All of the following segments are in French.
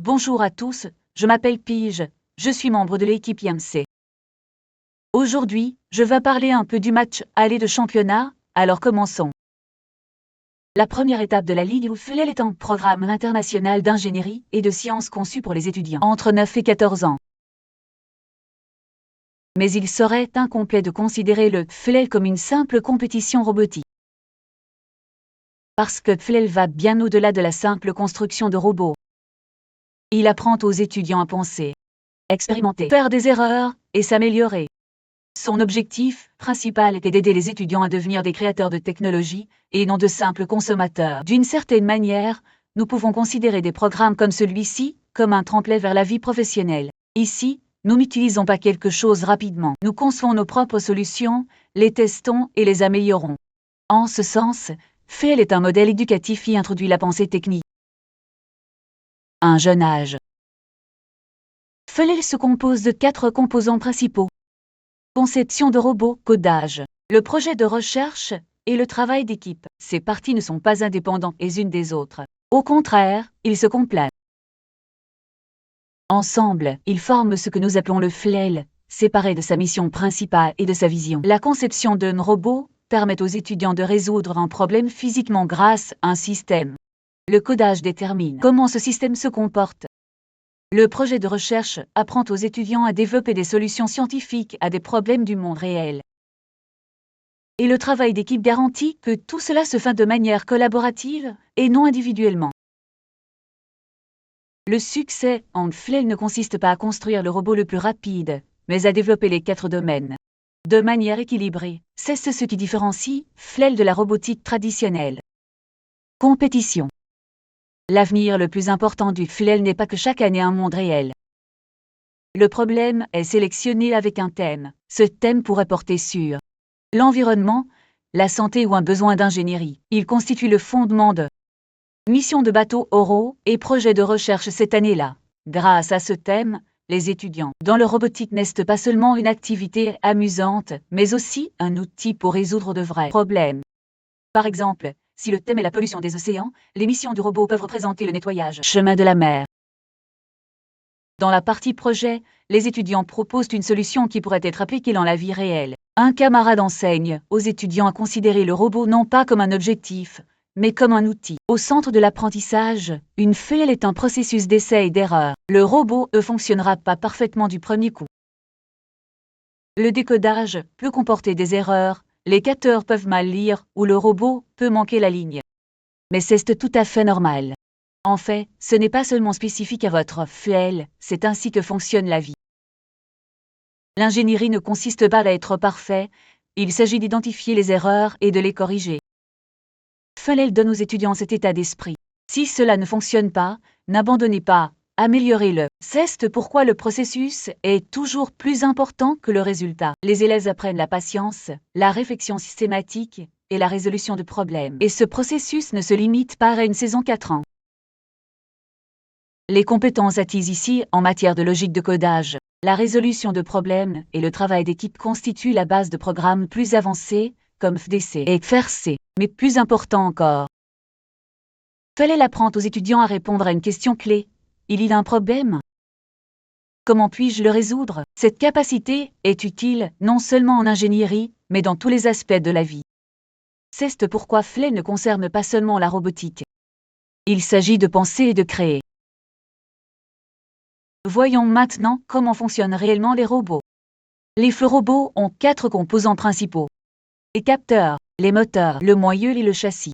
Bonjour à tous, je m'appelle Pige, je suis membre de l'équipe IMC. Aujourd'hui, je vais parler un peu du match aller de championnat, alors commençons. La première étape de la Ligue UFLL est un programme international d'ingénierie et de sciences conçu pour les étudiants entre 9 et 14 ans. Mais il serait incomplet de considérer le FLL comme une simple compétition robotique. Parce que FLL va bien au-delà de la simple construction de robots. Il apprend aux étudiants à penser, expérimenter, faire des erreurs et s'améliorer. Son objectif principal était d'aider les étudiants à devenir des créateurs de technologie et non de simples consommateurs. D'une certaine manière, nous pouvons considérer des programmes comme celui-ci comme un tremplin vers la vie professionnelle. Ici, nous n'utilisons pas quelque chose rapidement. Nous concevons nos propres solutions, les testons et les améliorons. En ce sens, FLL est un modèle éducatif qui introduit la pensée technique. Un jeune âge. FLL se compose de 4 composants principaux. Conception de robots, codage, le projet de recherche et le travail d'équipe. Ces parties ne sont pas indépendantes les unes des autres. Au contraire, ils se complètent. Ensemble, ils forment ce que nous appelons le FLL, séparé de sa mission principale et de sa vision. La conception d'un robot permet aux étudiants de résoudre un problème physiquement grâce à un système. Le codage détermine comment ce système se comporte. Le projet de recherche apprend aux étudiants à développer des solutions scientifiques à des problèmes du monde réel. Et le travail d'équipe garantit que tout cela se fait de manière collaborative et non individuellement. Le succès en FLL ne consiste pas à construire le robot le plus rapide, mais à développer les 4 domaines de manière équilibrée. C'est ce qui différencie FLL de la robotique traditionnelle. Compétition. L'avenir le plus important du FLL n'est pas que chaque année un monde réel. Le problème est sélectionné avec un thème. Ce thème pourrait porter sur l'environnement, la santé ou un besoin d'ingénierie. Il constitue le fondement de missions de bateaux oraux et projets de recherche cette année-là. Grâce à ce thème, les étudiants dans le robotique n'est pas seulement une activité amusante, mais aussi un outil pour résoudre de vrais problèmes. Par exemple, si le thème est la pollution des océans, les missions du robot peuvent représenter le nettoyage chemin de la mer. Dans la partie projet, les étudiants proposent une solution qui pourrait être appliquée dans la vie réelle. Un camarade enseigne aux étudiants à considérer le robot non pas comme un objectif, mais comme un outil. Au centre de l'apprentissage, une FLL est un processus d'essai et d'erreur. Le robot ne fonctionnera pas parfaitement du premier coup. Le décodage peut comporter des erreurs, les capteurs peuvent mal lire ou le robot peut manquer la ligne. Mais c'est tout à fait normal. En fait, ce n'est pas seulement spécifique à votre FLL, c'est ainsi que fonctionne la vie. L'ingénierie ne consiste pas à être parfait, il s'agit d'identifier les erreurs et de les corriger. FLL donne aux étudiants cet état d'esprit. Si cela ne fonctionne pas, n'abandonnez pas, améliorez-le. C'est pourquoi le processus est toujours plus important que le résultat. Les élèves apprennent la patience, la réflexion systématique et la résolution de problèmes. Et ce processus ne se limite pas à une saison 4 ans. Les compétences acquises ici en matière de logique de codage, la résolution de problèmes et le travail d'équipe constituent la base de programmes plus avancés, comme FDC et FRC, mais plus important encore. FLL apprend aux étudiants à répondre à une question clé. Il y a un problème? Comment puis-je le résoudre? Cette capacité est utile non seulement en ingénierie, mais dans tous les aspects de la vie. C'est pourquoi FLL ne concerne pas seulement la robotique. Il s'agit de penser et de créer. Voyons maintenant comment fonctionnent réellement les robots. Les robots ont 4 composants principaux. Les capteurs, les moteurs, le moyeu et le châssis.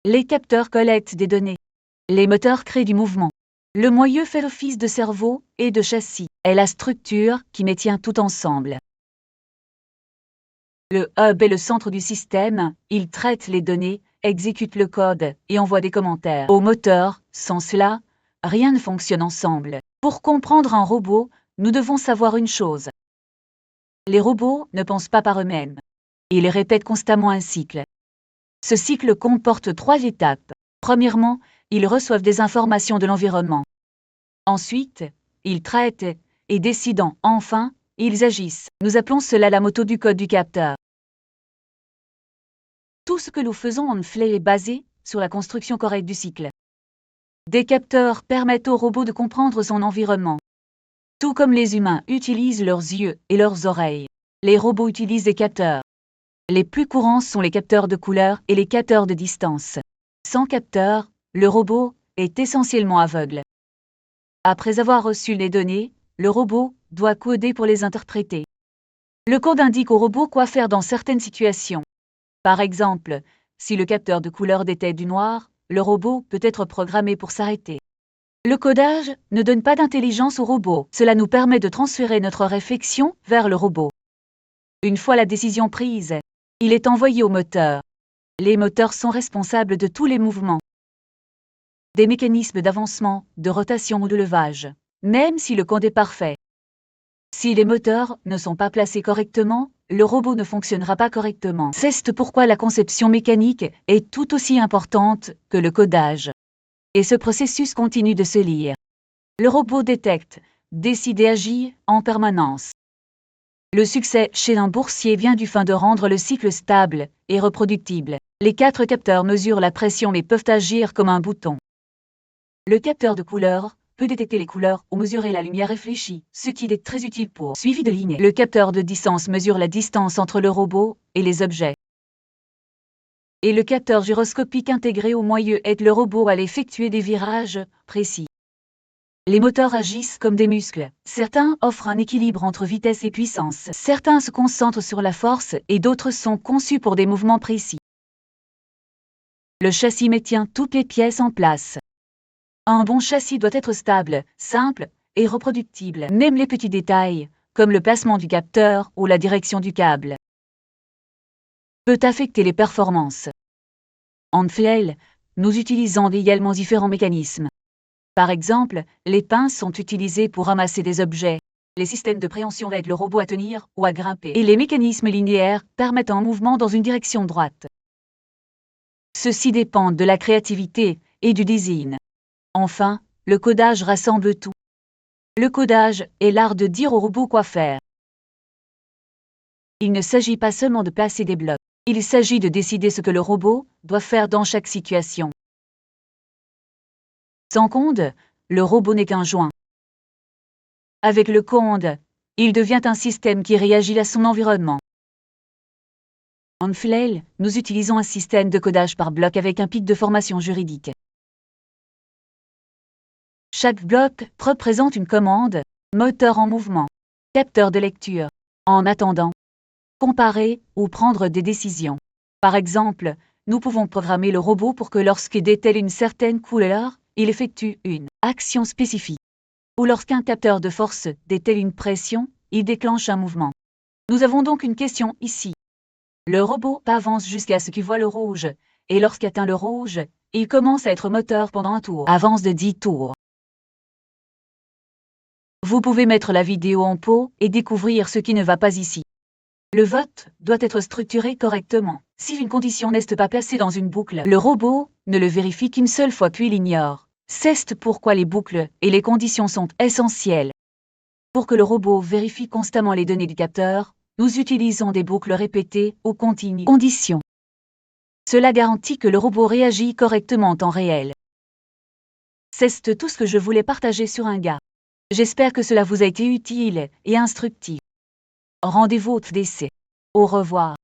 Les capteurs collectent des données. Les moteurs créent du mouvement. Le moyeu fait office de cerveau et de châssis. Est la structure qui maintient tout ensemble. Le hub est le centre du système, il traite les données, exécute le code et envoie des commentaires au moteur. Sans cela, rien ne fonctionne ensemble. Pour comprendre un robot, nous devons savoir une chose. Les robots ne pensent pas par eux-mêmes. Ils répètent constamment un cycle. Ce cycle comporte 3 étapes. Premièrement, ils reçoivent des informations de l'environnement. Ensuite, ils traitent et décident. Enfin, ils agissent. Nous appelons cela la moto du code du capteur. Tout ce que nous faisons en FLL est basé sur la construction correcte du cycle. Des capteurs permettent au robot de comprendre son environnement. Tout comme les humains utilisent leurs yeux et leurs oreilles, les robots utilisent des capteurs. Les plus courants sont les capteurs de couleur et les capteurs de distance. Sans capteur, le robot est essentiellement aveugle. Après avoir reçu les données, le robot doit coder pour les interpréter. Le code indique au robot quoi faire dans certaines situations. Par exemple, si le capteur de couleur détecte du noir, le robot peut être programmé pour s'arrêter. Le codage ne donne pas d'intelligence au robot. Cela nous permet de transférer notre réflexion vers le robot. Une fois la décision prise, il est envoyé au moteur. Les moteurs sont responsables de tous les mouvements, des mécanismes d'avancement, de rotation ou de levage, même si le code est parfait. Si les moteurs ne sont pas placés correctement, le robot ne fonctionnera pas correctement. C'est pourquoi la conception mécanique est tout aussi importante que le codage. Et ce processus continue de se lire. Le robot détecte, décide et agit en permanence. Le succès chez un boursier vient du fait de rendre le cycle stable et reproductible. Les 4 capteurs mesurent la pression mais peuvent agir comme un bouton. Le capteur de couleur peut détecter les couleurs ou mesurer la lumière réfléchie, ce qui est très utile pour suivi de lignes. Le capteur de distance mesure la distance entre le robot et les objets. Et le capteur gyroscopique intégré au moyeu aide le robot à effectuer des virages précis. Les moteurs agissent comme des muscles. Certains offrent un équilibre entre vitesse et puissance. Certains se concentrent sur la force et d'autres sont conçus pour des mouvements précis. Le châssis maintient toutes les pièces en place. Un bon châssis doit être stable, simple et reproductible. Même les petits détails, comme le placement du capteur ou la direction du câble, peut affecter les performances. En FLL, nous utilisons également différents mécanismes. Par exemple, les pinces sont utilisées pour ramasser des objets. Les systèmes de préhension aident le robot à tenir ou à grimper. Et les mécanismes linéaires permettent un mouvement dans une direction droite. Ceci dépend de la créativité et du design. Enfin, le codage rassemble tout. Le codage est l'art de dire au robot quoi faire. Il ne s'agit pas seulement de placer des blocs. Il s'agit de décider ce que le robot doit faire dans chaque situation. Sans code, le robot n'est qu'un joint. Avec le code, il devient un système qui réagit à son environnement. En FLL, nous utilisons un système de codage par bloc avec un pic de formation juridique. Chaque bloc représente une commande, moteur en mouvement, capteur de lecture, en attendant, comparer ou prendre des décisions. Par exemple, nous pouvons programmer le robot pour que lorsqu'il détecte une certaine couleur, il effectue une action spécifique. Ou lorsqu'un capteur de force détecte une pression, il déclenche un mouvement. Nous avons donc une question ici. Le robot avance jusqu'à ce qu'il voit le rouge, et lorsqu'il atteint le rouge, il commence à être moteur pendant un tour. Avance de 10 tours. Vous pouvez mettre la vidéo en pause et découvrir ce qui ne va pas ici. Le vote doit être structuré correctement. Si une condition n'est pas placée dans une boucle, le robot ne le vérifie qu'une seule fois puis l'ignore. C'est pourquoi les boucles et les conditions sont essentielles. Pour que le robot vérifie constamment les données du capteur, nous utilisons des boucles répétées ou continues. Conditions. Cela garantit que le robot réagit correctement en temps réel. C'est tout ce que je voulais partager sur un gars. J'espère que cela vous a été utile et instructif. Rendez-vous au TDC. Au revoir.